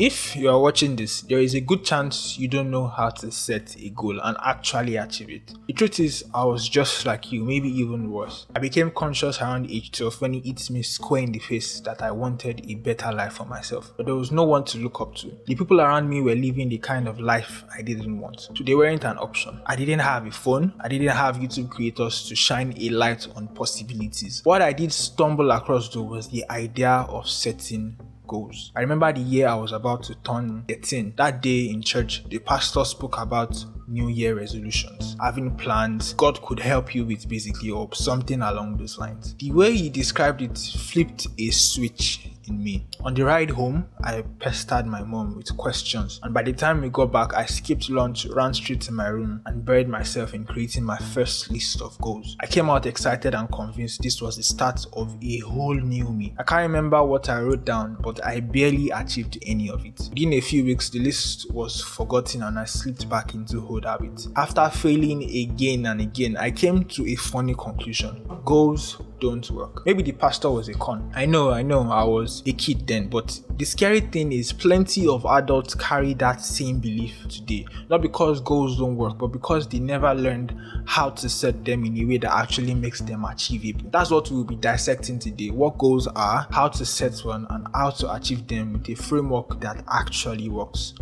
If you are watching this, there is a good chance you don't know how to set a goal and actually achieve it. The truth is, I was just like you, maybe even worse. I became conscious around age 12 when it hit me square in the face that I wanted a better life for myself. But there was no one to look up to. The people around me were living the kind of life I didn't want. So they weren't an option. I didn't have a phone. I didn't have YouTube creators to shine a light on possibilities. What I did stumble across though was the idea of setting goals. I remember the year I was about to turn 13. That day in church, the pastor spoke about New Year resolutions, having plans God could help you with basically, or something along those lines. The way he described it flipped a switch in me. On the ride home, I pestered my mom with questions, and by the time we got back, I skipped lunch, ran straight to my room, and buried myself in creating my first list of goals. I came out excited and convinced this was the start of a whole new me. I can't remember what I wrote down, but I barely achieved any of it. Within a few weeks, the list was forgotten and I slipped back into old habits. After failing again and again, I came to a funny conclusion. Goals don't work. Maybe the pastor was a con. I know, I was a kid then, but the scary thing is plenty of adults carry that same belief today. Not because goals don't work, but because they never learned how to set them in a way that actually makes them achievable. That's what we'll be dissecting today. What goals are, how to set one, and how to achieve them with a framework that actually works.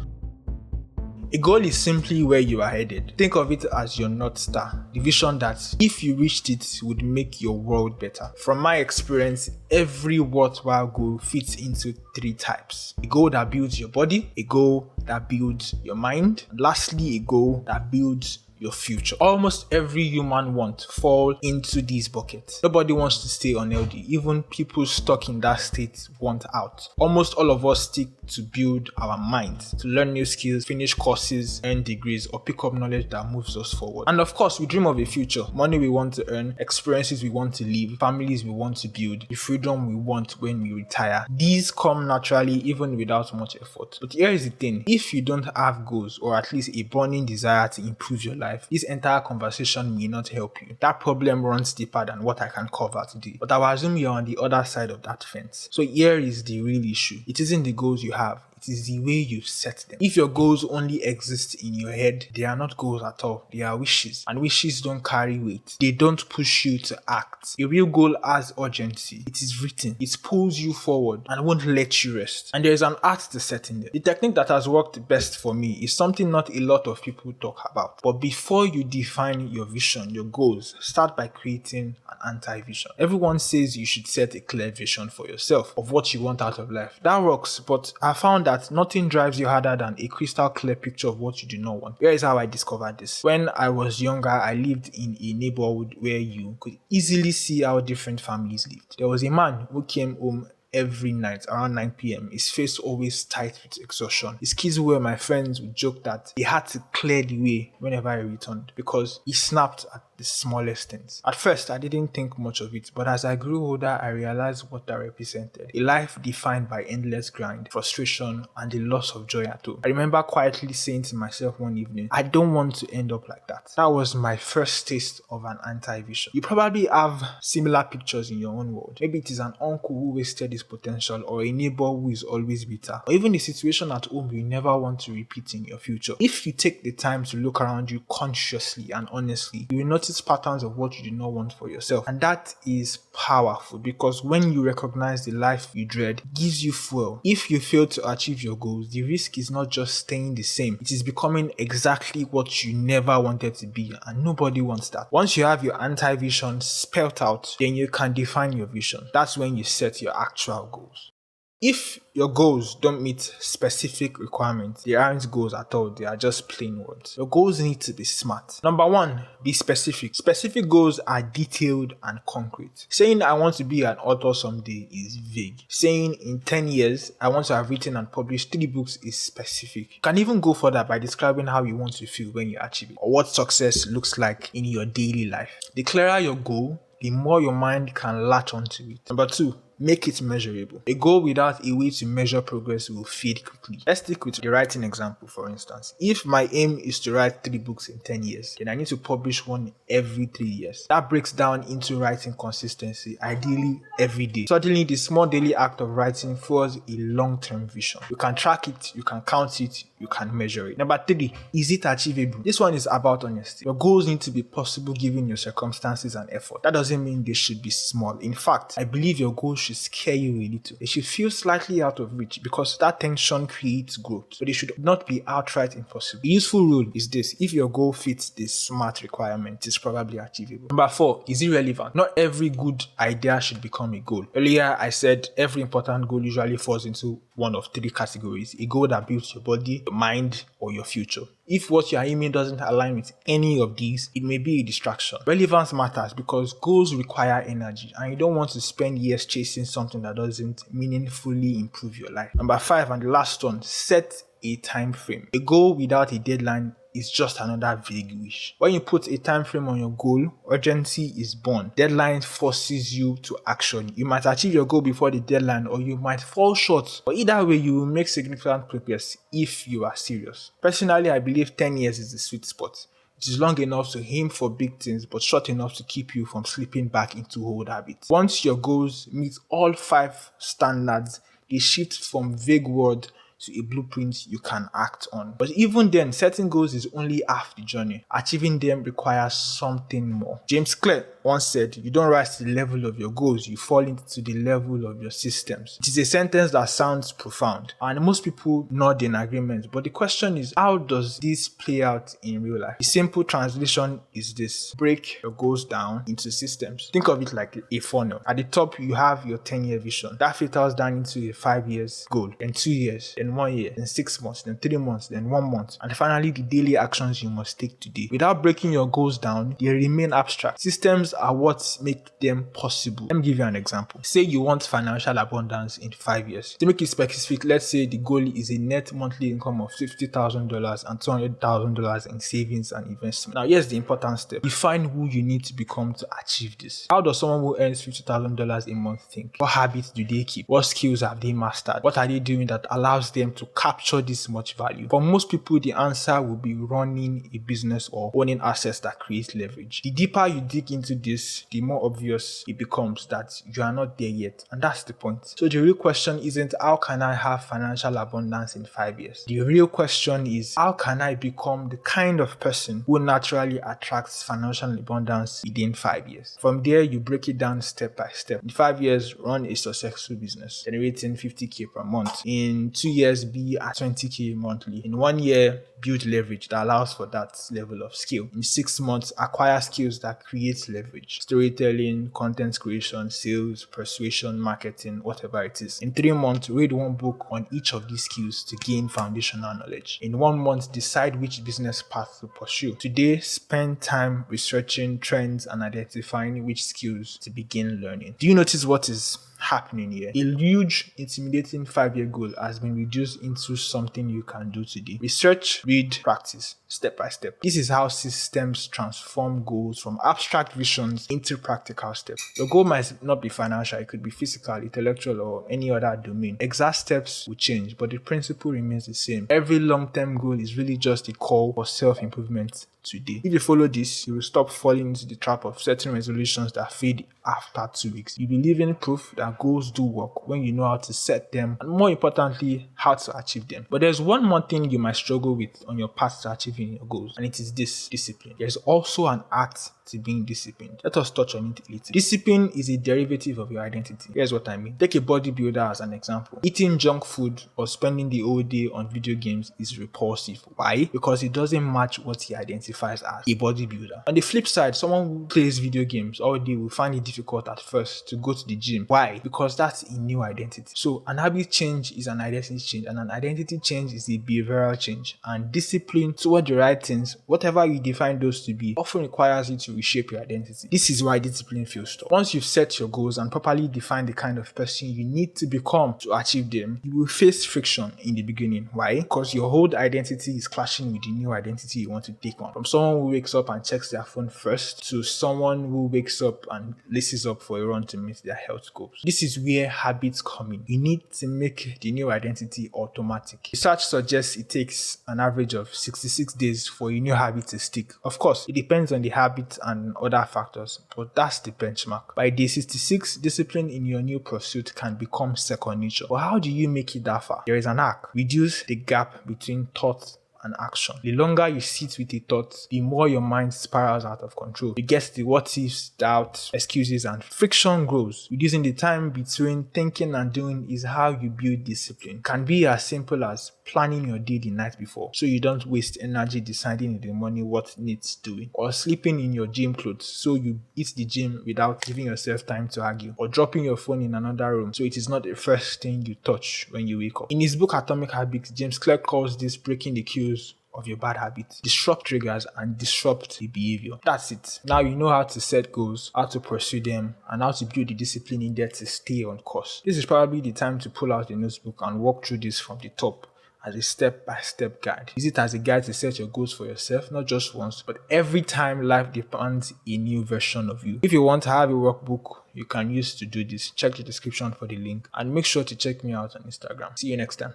A goal is simply where you are headed. Think of it as your North Star, the vision that, if you reached it, would make your world better. From my experience, every worthwhile goal fits into three types. A goal that builds your body, a goal that builds your mind, and lastly, a goal that builds your future. Almost every human want fall into these buckets. Nobody wants to stay unhealthy. Even people stuck in that state want out. Almost all of us stick to build our minds, to learn new skills, finish courses, earn degrees, or pick up knowledge that moves us forward. And of course, we dream of a future. Money we want to earn, experiences we want to live, families we want to build, the freedom we want when we retire. These come naturally even without much effort. But here is the thing. If you don't have goals, or at least a burning desire to improve your life, this entire conversation may not help you. That problem runs deeper than what I can cover today. But I will assume you're on the other side of that fence. So here is the real issue. It isn't the goals you have. It is the way you set them. If your goals only exist in your head, they are not goals at all. They are wishes. And wishes don't carry weight. They don't push you to act. A real goal has urgency. It is written. It pulls you forward and won't let you rest. And there is an art to setting them. The technique that has worked best for me is something not a lot of people talk about. But before you define your vision, your goals, start by creating an anti-vision. Everyone says you should set a clear vision for yourself of what you want out of life. That works, but I found that nothing drives you harder than a crystal clear picture of what you do not want. Here is how I discovered this. When I was younger, I lived in a neighborhood where you could easily see how different families lived. There was a man who came home every night around 9 p.m. His face always tight with exhaustion. His kids who were my friends would joke that he had to clear the way whenever he returned because he snapped at the smallest things. At first, I didn't think much of it, but as I grew older, I realized what that represented. A life defined by endless grind, frustration, and the loss of joy at home. I remember quietly saying to myself one evening, I don't want to end up like that. That was my first taste of an anti-vision. You probably have similar pictures in your own world. Maybe it is an uncle who wasted his potential, or a neighbor who is always bitter, or even a situation at home you never want to repeat in your future. If you take the time to look around you consciously and honestly, you will notice patterns of what you do not want for yourself. And that is powerful because when you recognize the life you dread, it gives you fuel. If you fail to achieve your goals, the risk is not just staying the same, it is becoming exactly what you never wanted to be, and nobody wants that. Once you have your anti-vision spelt out, then you can define your vision. That's when you set your actual goals. If your goals don't meet specific requirements, they aren't goals at all, they are just plain words. Your goals need to be smart. Number one, be specific. Specific goals are detailed and concrete. Saying I want to be an author someday is vague. Saying in 10 years, I want to have written and published 3 books is specific. You can even go further by describing how you want to feel when you achieve it, or what success looks like in your daily life. The clearer your goal, the more your mind can latch onto it. Number two, Make it measurable. A goal without a way to measure progress will fade quickly. Let's stick with the writing example, for instance. If my aim is to write 3 books in 10 years, then I need to publish one every 3 years. That breaks down into writing consistency, ideally every day. Suddenly, the small daily act of writing fuels a long-term vision. You can track it, you can count it, you can measure it. Number 3, is it achievable? This one is about honesty. Your goals need to be possible given your circumstances and effort. That doesn't mean they should be small. In fact, I believe your goals should scare you a little. They should feel slightly out of reach because that tension creates growth, but they should not be outright impossible. The useful rule is this: if your goal fits this SMART requirement, it's probably achievable. Number 4, is it relevant? Not every good idea should become a goal. Earlier, I said every important goal usually falls into one of 3 categories: a goal that builds your body, your mind, or your future. If what you are aiming doesn't align with any of these, it may be a distraction. Relevance matters because goals require energy, and you don't want to spend years chasing something that doesn't meaningfully improve your life. Number 5, and the last one, set a time frame. A goal without a deadline is just another vague wish. When you put a time frame on your goal, urgency is born. Deadline forces you to action. You might achieve your goal before the deadline, or you might fall short. But either way, you will make significant progress if you are serious. Personally, I believe 10 years is the sweet spot. It is long enough to aim for big things, but short enough to keep you from slipping back into old habits. Once your goals meet all 5 standards, they shift from vague word to a blueprint you can act on. But even then, setting goals is only half the journey. Achieving them requires something more. James Clear once said, "You don't rise to the level of your goals, you fall into the level of your systems." It is a sentence that sounds profound, and most people nod in agreement. But the question is, how does this play out in real life? The simple translation is this: break your goals down into systems. Think of it like a funnel. At the top, you have your 10-year vision. That filters down into a 5 years goal, then 2 years, then 1 year, then 6 months, then 3 months, then 1 month, and finally the daily actions you must take today. Without breaking your goals down, they remain abstract. Systems are what make them possible. Let me give you an example. Say you want financial abundance in 5 years. To make it specific, let's say the goal is a net monthly income of $50,000 and $200,000 in savings and investment. Now, here's the important step. Define who you need to become to achieve this. How does someone who earns $50,000 a month think? What habits do they keep? What skills have they mastered? What are they doing that allows them to capture this much value? For most people, the answer will be running a business or owning assets that create leverage. The deeper you dig into this, the more obvious it becomes that you are not there yet, and that's the point. So the real question isn't how can I have financial abundance in 5 years? The real question is how can I become the kind of person who naturally attracts financial abundance within 5 years? From there, you break it down step by step. In 5 years, run a successful business, generating 50K per month. In 2 years, be at 20K monthly. In 1 year, build leverage that allows for that level of skill. In 6 months, acquire skills that create leverage. Storytelling, content creation, sales, persuasion, marketing, whatever it is. In 3 months, read 1 book on each of these skills to gain foundational knowledge. In 1 month, decide which business path to pursue. Today, spend time researching trends and identifying which skills to begin learning. Do you notice what is happening here? A huge, intimidating 5-year goal has been reduced into something you can do today. Research, read, practice, step by step. This is how systems transform goals from abstract visions into practical steps. Your goal might not be financial, it could be physical, intellectual, or any other domain. Exact steps will change, but the principle remains the same. Every long-term goal is really just a call for self-improvement today. If you follow this, you will stop falling into the trap of setting resolutions that fade after 2 weeks. You'll be living proof that goals do work when you know how to set them, and more importantly, how to achieve them. But there's one more thing you might struggle with on your path to achieving your goals, and it is this: discipline. There's also an art to being disciplined. Let us touch on it a little. Discipline is a derivative of your identity. Here's what I mean. Take a bodybuilder as an example. Eating junk food or spending the whole day on video games is repulsive. Why? Because it doesn't match what he identifies as a bodybuilder. On the flip side, someone who plays video games all day will find it difficult at first to go to the gym. Why? Because that's a new identity. So an habit change is an identity change, and an identity change is a behavioral change. And discipline toward the right things, whatever you define those to be, often requires you to reshape your identity. This is why discipline feels tough. Once you've set your goals and properly define the kind of person you need to become to achieve them, you will face friction in the beginning. Why? Because your old identity is clashing with the new identity you want to take on. From someone who wakes up and checks their phone first to someone who wakes up and listens braces up for a run to meet their health goals. This is where habits come in. You need to make the new identity automatic. Research suggests it takes an average of 66 days for a new habit to stick. Of course, it depends on the habit and other factors, but that's the benchmark. By day 66, discipline in your new pursuit can become second nature. But how do you make it that far? There is an hack. Reduce the gap between thought and action. The longer you sit with a thought, the more your mind spirals out of control. You get the what ifs, doubts, excuses, and friction grows. Reducing the time between thinking and doing is how you build discipline. It can be as simple as planning your day the night before so you don't waste energy deciding in the morning what needs doing, or sleeping in your gym clothes so you hit the gym without giving yourself time to argue, or dropping your phone in another room so it is not the first thing you touch when you wake up. In his book Atomic Habits, James Clear calls this breaking the cues of your bad habits. Disrupt triggers and disrupt the behavior. That's it. Now you know how to set goals, how to pursue them, and how to build the discipline needed to stay on course. This is probably the time to pull out a notebook and walk through this from the top as a step-by-step guide. Use it as a guide to set your goals for yourself, not just once, but every time life demands a new version of you. If you want to have a workbook you can use to do this, check the description for the link, and make sure to check me out on Instagram. See you next time.